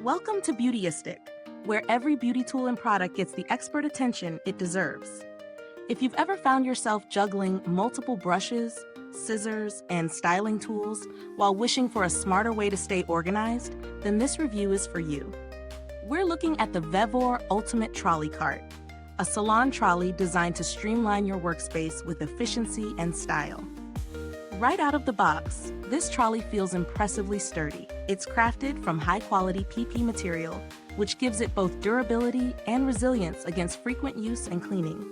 Welcome to Beautyistic, where every beauty tool and product gets the expert attention it deserves. If you've ever found yourself juggling multiple brushes, scissors, and styling tools while wishing for a smarter way to stay organized, then this review is for you. We're looking at the VEVOR Ultimate Trolley Cart, a salon trolley designed to streamline your workspace with efficiency and style. Right out of the box, this trolley feels impressively sturdy. It's crafted from high-quality PP material, which gives it both durability and resilience against frequent use and cleaning.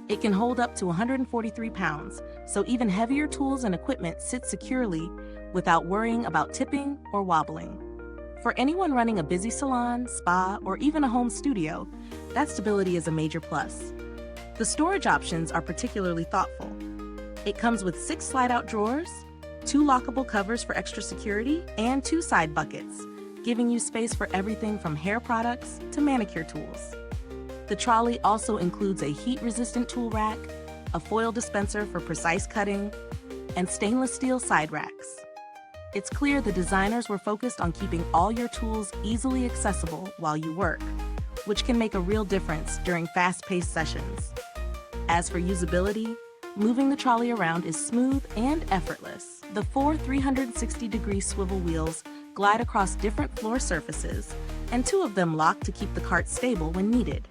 It can hold up to 143 pounds, so even heavier tools and equipment sit securely without worrying about tipping or wobbling. For anyone running a busy salon, spa, or even a home studio, that stability is a major plus. The storage options are particularly thoughtful. It comes with 6 slide-out drawers, 2 lockable covers for extra security, and 2 side buckets, giving you space for everything from hair products to manicure tools. The trolley also includes a heat-resistant tool rack, a foil dispenser for precise cutting, and stainless steel side racks. It's clear the designers were focused on keeping all your tools easily accessible while you work, which can make a real difference during fast-paced sessions. As for usability, moving the trolley around is smooth and effortless. The 4 360-degree swivel wheels glide across different floor surfaces, and 2 of them lock to keep the cart stable when needed.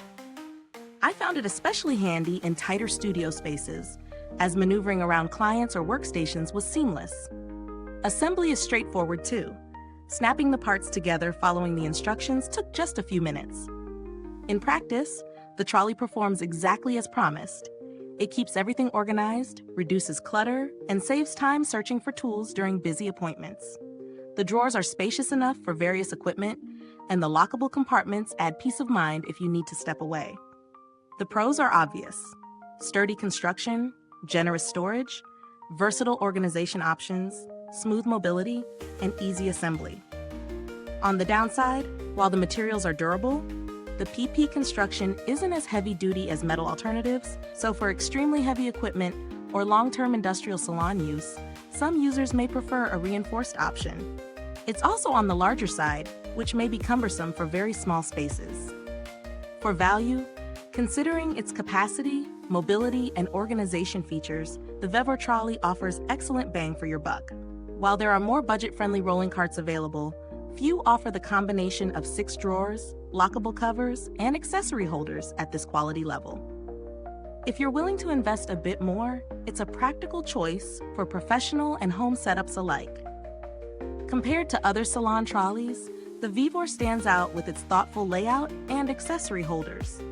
I found it especially handy in tighter studio spaces, as maneuvering around clients or workstations was seamless. Assembly is straightforward too. Snapping the parts together following the instructions took just a few minutes. In practice, the trolley performs exactly as promised. It keeps everything organized, reduces clutter, and saves time searching for tools during busy appointments. The drawers are spacious enough for various equipment, and the lockable compartments add peace of mind if you need to step away. The pros are obvious: sturdy construction, generous storage, versatile organization options, smooth mobility, and easy assembly. On the downside, while the materials are durable, the PP construction isn't as heavy-duty as metal alternatives, so for extremely heavy equipment or long-term industrial salon use, some users may prefer a reinforced option. It's also on the larger side, which may be cumbersome for very small spaces. For value, considering its capacity, mobility, and organization features, the VEVOR trolley offers excellent bang for your buck. While there are more budget-friendly rolling carts available, few offer the combination of 6 drawers, lockable covers, and accessory holders at this quality level. If you're willing to invest a bit more, it's a practical choice for professional and home setups alike. Compared to other salon trolleys, the VEVOR stands out with its thoughtful layout and accessory holders.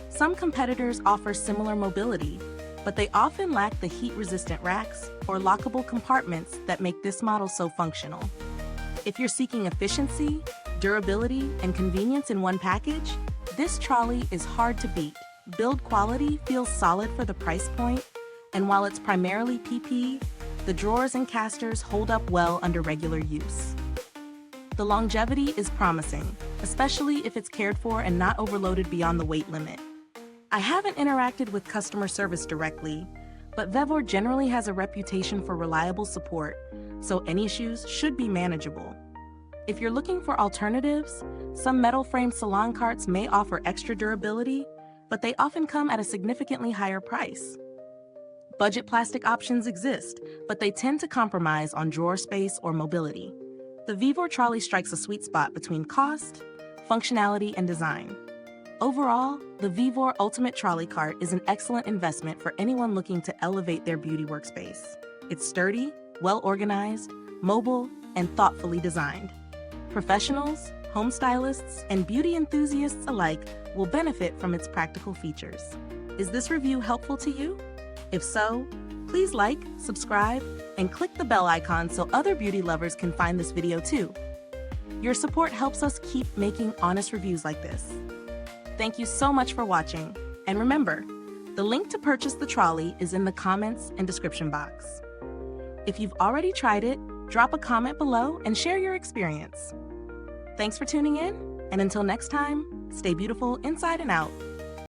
Some competitors offer similar mobility, but they often lack the heat-resistant racks or lockable compartments that make this model so functional. If you're seeking efficiency, durability, and convenience in one package, this trolley is hard to beat. Build quality feels solid for the price point, and while it's primarily PP, the drawers and casters hold up well under regular use. The longevity is promising, especially if it's cared for and not overloaded beyond the weight limit. I haven't interacted with customer service directly, but VEVOR generally has a reputation for reliable support, so any issues should be manageable. If you're looking for alternatives, some metal-framed salon carts may offer extra durability, but they often come at a significantly higher price. Budget plastic options exist, but they tend to compromise on drawer space or mobility. The VEVOR trolley strikes a sweet spot between cost, functionality, and design. Overall, the VEVOR Ultimate Trolley Cart is an excellent investment for anyone looking to elevate their beauty workspace. It's sturdy, well-organized, mobile, and thoughtfully designed. Professionals, home stylists, and beauty enthusiasts alike will benefit from its practical features. Is this review helpful to you? If so, please like, subscribe, and click the bell icon so other beauty lovers can find this video too. Your support helps us keep making honest reviews like this. Thank you so much for watching, and remember, the link to purchase the trolley is in the comments and description box. If you've already tried it, drop a comment below and share your experience. Thanks for tuning in, and until next time, stay beautiful inside and out.